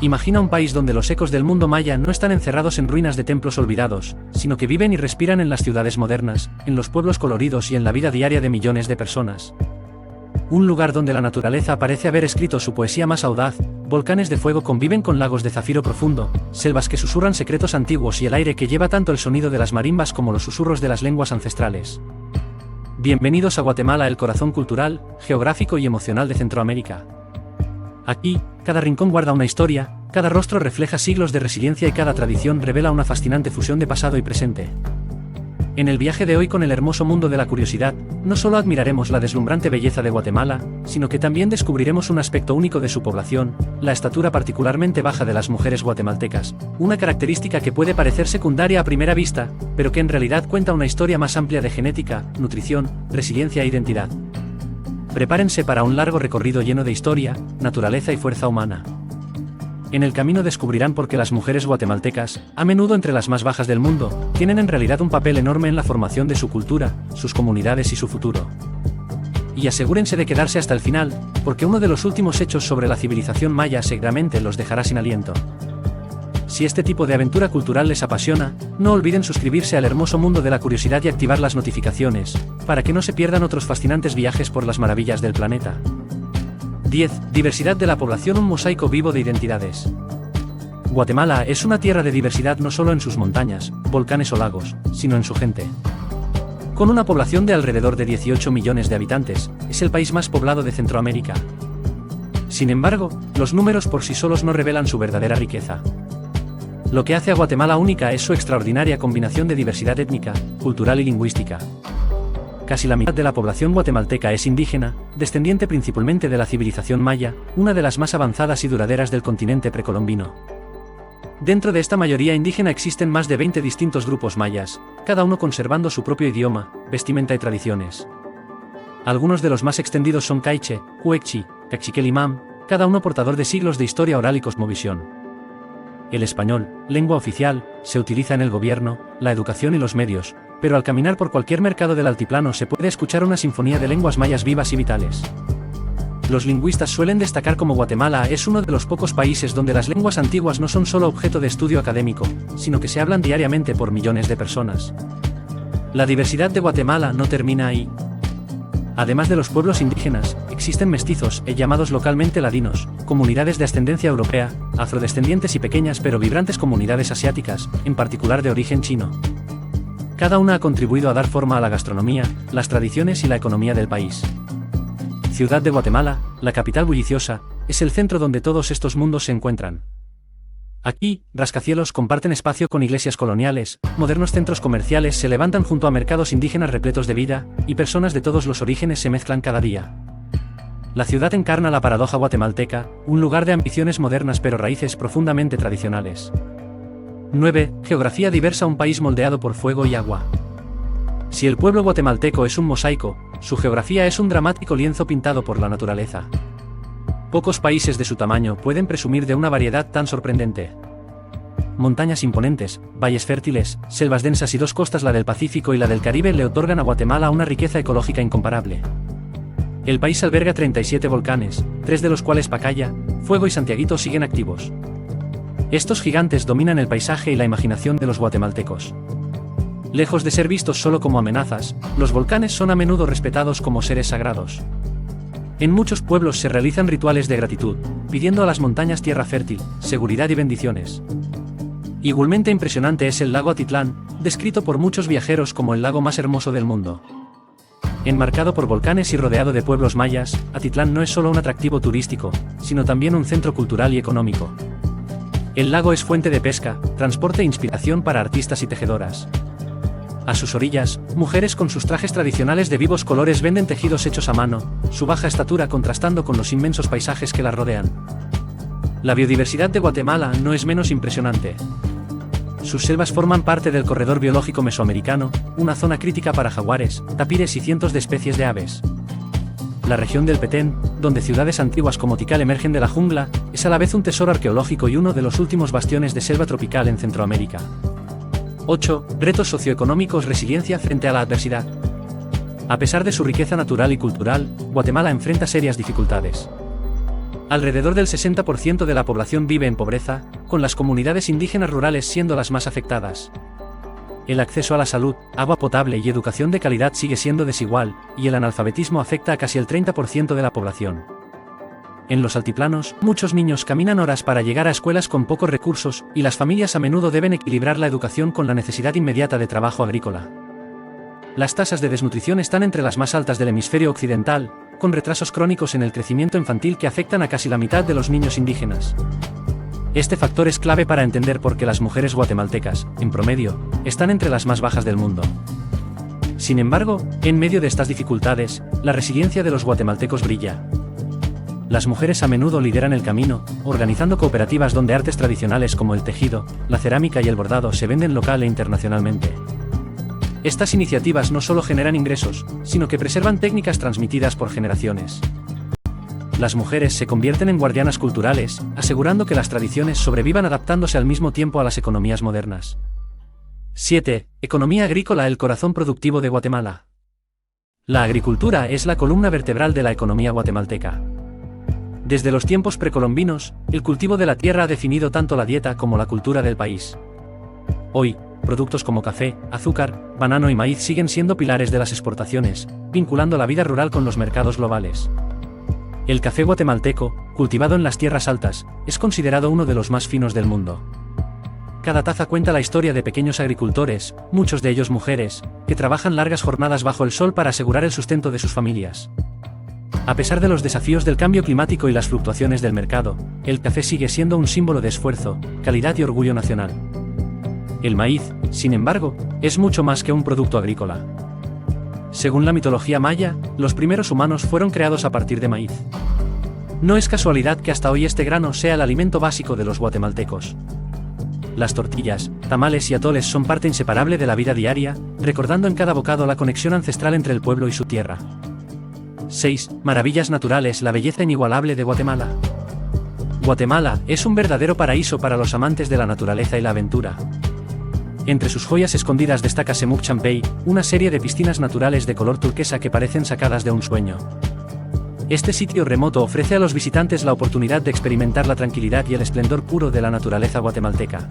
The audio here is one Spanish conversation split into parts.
Imagina un país donde los ecos del mundo maya no están encerrados en ruinas de templos olvidados, sino que viven y respiran en las ciudades modernas, en los pueblos coloridos y en la vida diaria de millones de personas. Un lugar donde la naturaleza parece haber escrito su poesía más audaz, volcanes de fuego conviven con lagos de zafiro profundo, selvas que susurran secretos antiguos y el aire que lleva tanto el sonido de las marimbas como los susurros de las lenguas ancestrales. Bienvenidos a Guatemala, el corazón cultural, geográfico y emocional de Centroamérica. Aquí, cada rincón guarda una historia, cada rostro refleja siglos de resiliencia y cada tradición revela una fascinante fusión de pasado y presente. En el viaje de hoy con el hermoso mundo de la curiosidad, no solo admiraremos la deslumbrante belleza de Guatemala, sino que también descubriremos un aspecto único de su población, la estatura particularmente baja de las mujeres guatemaltecas, una característica que puede parecer secundaria a primera vista, pero que en realidad cuenta una historia más amplia de genética, nutrición, resiliencia e identidad. Prepárense para un largo recorrido lleno de historia, naturaleza y fuerza humana. En el camino descubrirán por qué las mujeres guatemaltecas, a menudo entre las más bajas del mundo, tienen en realidad un papel enorme en la formación de su cultura, sus comunidades y su futuro. Y asegúrense de quedarse hasta el final, porque uno de los últimos hechos sobre la civilización maya seguramente los dejará sin aliento. Si este tipo de aventura cultural les apasiona, no olviden suscribirse al hermoso mundo de la curiosidad y activar las notificaciones, para que no se pierdan otros fascinantes viajes por las maravillas del planeta. 10. Diversidad de la población, un mosaico vivo de identidades. Guatemala es una tierra de diversidad no solo en sus montañas, volcanes o lagos, sino en su gente. Con una población de alrededor de 18 millones de habitantes, es el país más poblado de Centroamérica. Sin embargo, los números por sí solos no revelan su verdadera riqueza. Lo que hace a Guatemala única es su extraordinaria combinación de diversidad étnica, cultural y lingüística. Casi la mitad de la población guatemalteca es indígena, descendiente principalmente de la civilización maya, una de las más avanzadas y duraderas del continente precolombino. Dentro de esta mayoría indígena existen más de 20 distintos grupos mayas, cada uno conservando su propio idioma, vestimenta y tradiciones. Algunos de los más extendidos son Caiche, Huexchi, Cachiquelimam, cada uno portador de siglos de historia oral y cosmovisión. El español, lengua oficial, se utiliza en el gobierno, la educación y los medios, pero al caminar por cualquier mercado del altiplano se puede escuchar una sinfonía de lenguas mayas vivas y vitales. Los lingüistas suelen destacar como Guatemala es uno de los pocos países donde las lenguas antiguas no son solo objeto de estudio académico, sino que se hablan diariamente por millones de personas. La diversidad de Guatemala no termina ahí. Además de los pueblos indígenas, existen mestizos, llamados localmente ladinos, comunidades de ascendencia europea, afrodescendientes y pequeñas pero vibrantes comunidades asiáticas, en particular de origen chino. Cada una ha contribuido a dar forma a la gastronomía, las tradiciones y la economía del país. Ciudad de Guatemala, la capital bulliciosa, es el centro donde todos estos mundos se encuentran. Aquí, rascacielos comparten espacio con iglesias coloniales, modernos centros comerciales se levantan junto a mercados indígenas repletos de vida, y personas de todos los orígenes se mezclan cada día. La ciudad encarna la paradoja guatemalteca, un lugar de ambiciones modernas pero raíces profundamente tradicionales. 9. Geografía diversa, un país moldeado por fuego y agua. Si el pueblo guatemalteco es un mosaico, su geografía es un dramático lienzo pintado por la naturaleza. Pocos países de su tamaño pueden presumir de una variedad tan sorprendente. Montañas imponentes, valles fértiles, selvas densas y dos costas, la del Pacífico y la del Caribe, le otorgan a Guatemala una riqueza ecológica incomparable. El país alberga 37 volcanes, 3 de los cuales Pacaya, Fuego y Santiaguito siguen activos. Estos gigantes dominan el paisaje y la imaginación de los guatemaltecos. Lejos de ser vistos solo como amenazas, los volcanes son a menudo respetados como seres sagrados. En muchos pueblos se realizan rituales de gratitud, pidiendo a las montañas tierra fértil, seguridad y bendiciones. Igualmente impresionante es el lago Atitlán, descrito por muchos viajeros como el lago más hermoso del mundo. Enmarcado por volcanes y rodeado de pueblos mayas, Atitlán no es solo un atractivo turístico, sino también un centro cultural y económico. El lago es fuente de pesca, transporte e inspiración para artistas y tejedoras. A sus orillas, mujeres con sus trajes tradicionales de vivos colores venden tejidos hechos a mano, su baja estatura contrastando con los inmensos paisajes que la rodean. La biodiversidad de Guatemala no es menos impresionante. Sus selvas forman parte del corredor biológico mesoamericano, una zona crítica para jaguares, tapires y cientos de especies de aves. La región del Petén, donde ciudades antiguas como Tikal emergen de la jungla, es a la vez un tesoro arqueológico y uno de los últimos bastiones de selva tropical en Centroamérica. 8. Retos socioeconómicos, resiliencia frente a la adversidad. A pesar de su riqueza natural y cultural, Guatemala enfrenta serias dificultades. Alrededor del 60% de la población vive en pobreza, con las comunidades indígenas rurales siendo las más afectadas. El acceso a la salud, agua potable y educación de calidad sigue siendo desigual, y el analfabetismo afecta a casi el 30% de la población. En los altiplanos, muchos niños caminan horas para llegar a escuelas con pocos recursos, y las familias a menudo deben equilibrar la educación con la necesidad inmediata de trabajo agrícola. Las tasas de desnutrición están entre las más altas del hemisferio occidental, con retrasos crónicos en el crecimiento infantil que afectan a casi la mitad de los niños indígenas. Este factor es clave para entender por qué las mujeres guatemaltecas, en promedio, están entre las más bajas del mundo. Sin embargo, en medio de estas dificultades, la resiliencia de los guatemaltecos brilla. Las mujeres a menudo lideran el camino, organizando cooperativas donde artes tradicionales como el tejido, la cerámica y el bordado se venden local e internacionalmente. Estas iniciativas no solo generan ingresos, sino que preservan técnicas transmitidas por generaciones. Las mujeres se convierten en guardianas culturales, asegurando que las tradiciones sobrevivan adaptándose al mismo tiempo a las economías modernas. 7. Economía agrícola, el corazón productivo de Guatemala. La agricultura es la columna vertebral de la economía guatemalteca. Desde los tiempos precolombinos, el cultivo de la tierra ha definido tanto la dieta como la cultura del país. Hoy, productos como café, azúcar, banano y maíz siguen siendo pilares de las exportaciones, vinculando la vida rural con los mercados globales. El café guatemalteco, cultivado en las tierras altas, es considerado uno de los más finos del mundo. Cada taza cuenta la historia de pequeños agricultores, muchos de ellos mujeres, que trabajan largas jornadas bajo el sol para asegurar el sustento de sus familias. A pesar de los desafíos del cambio climático y las fluctuaciones del mercado, el café sigue siendo un símbolo de esfuerzo, calidad y orgullo nacional. El maíz, sin embargo, es mucho más que un producto agrícola. Según la mitología maya, los primeros humanos fueron creados a partir de maíz. No es casualidad que hasta hoy este grano sea el alimento básico de los guatemaltecos. Las tortillas, tamales y atoles son parte inseparable de la vida diaria, recordando en cada bocado la conexión ancestral entre el pueblo y su tierra. 6. Maravillas naturales, la belleza inigualable de Guatemala. Guatemala es un verdadero paraíso para los amantes de la naturaleza y la aventura. Entre sus joyas escondidas destaca Semuc Champey, una serie de piscinas naturales de color turquesa que parecen sacadas de un sueño. Este sitio remoto ofrece a los visitantes la oportunidad de experimentar la tranquilidad y el esplendor puro de la naturaleza guatemalteca.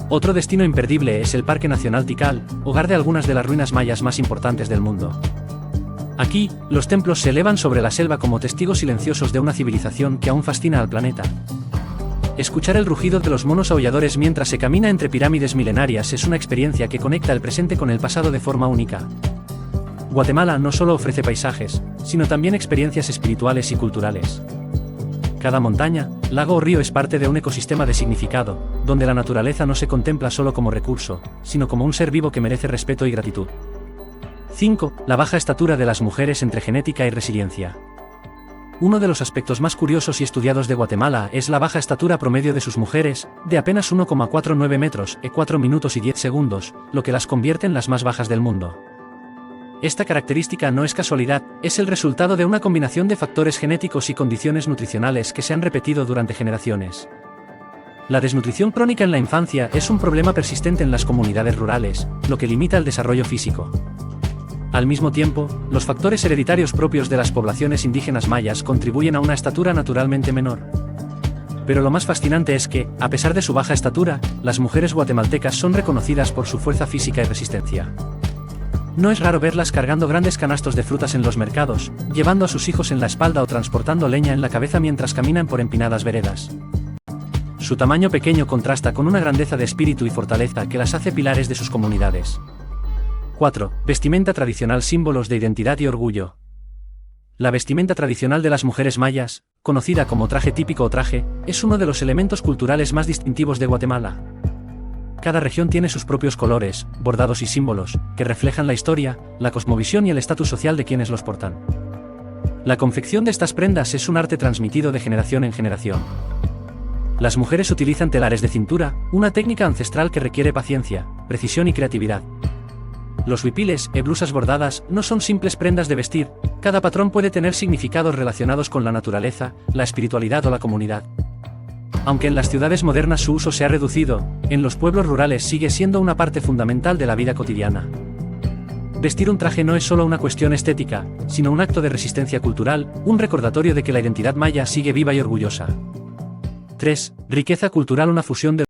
Otro destino imperdible es el Parque Nacional Tikal, hogar de algunas de las ruinas mayas más importantes del mundo. Aquí, los templos se elevan sobre la selva como testigos silenciosos de una civilización que aún fascina al planeta. Escuchar el rugido de los monos aulladores mientras se camina entre pirámides milenarias es una experiencia que conecta el presente con el pasado de forma única. Guatemala no solo ofrece paisajes, sino también experiencias espirituales y culturales. Cada montaña, lago o río es parte de un ecosistema de significado, donde la naturaleza no se contempla solo como recurso, sino como un ser vivo que merece respeto y gratitud. 5. La baja estatura de las mujeres entre genética y resiliencia. Uno de los aspectos más curiosos y estudiados de Guatemala es la baja estatura promedio de sus mujeres, de apenas 1,49 metros y 4 minutos y 10 segundos, lo que las convierte en las más bajas del mundo. Esta característica no es casualidad, es el resultado de una combinación de factores genéticos y condiciones nutricionales que se han repetido durante generaciones. La desnutrición crónica en la infancia es un problema persistente en las comunidades rurales, lo que limita el desarrollo físico. Al mismo tiempo, los factores hereditarios propios de las poblaciones indígenas mayas contribuyen a una estatura naturalmente menor. Pero lo más fascinante es que, a pesar de su baja estatura, las mujeres guatemaltecas son reconocidas por su fuerza física y resistencia. No es raro verlas cargando grandes canastos de frutas en los mercados, llevando a sus hijos en la espalda o transportando leña en la cabeza mientras caminan por empinadas veredas. Su tamaño pequeño contrasta con una grandeza de espíritu y fortaleza que las hace pilares de sus comunidades. 4. Vestimenta tradicional, símbolos de identidad y orgullo. La vestimenta tradicional de las mujeres mayas, conocida como traje típico o traje, es uno de los elementos culturales más distintivos de Guatemala. Cada región tiene sus propios colores, bordados y símbolos, que reflejan la historia, la cosmovisión y el estatus social de quienes los portan. La confección de estas prendas es un arte transmitido de generación en generación. Las mujeres utilizan telares de cintura, una técnica ancestral que requiere paciencia, precisión y creatividad. Los huipiles, blusas bordadas, no son simples prendas de vestir, cada patrón puede tener significados relacionados con la naturaleza, la espiritualidad o la comunidad. Aunque en las ciudades modernas su uso se ha reducido, en los pueblos rurales sigue siendo una parte fundamental de la vida cotidiana. Vestir un traje no es solo una cuestión estética, sino un acto de resistencia cultural, un recordatorio de que la identidad maya sigue viva y orgullosa. 3. Riqueza cultural, una fusión de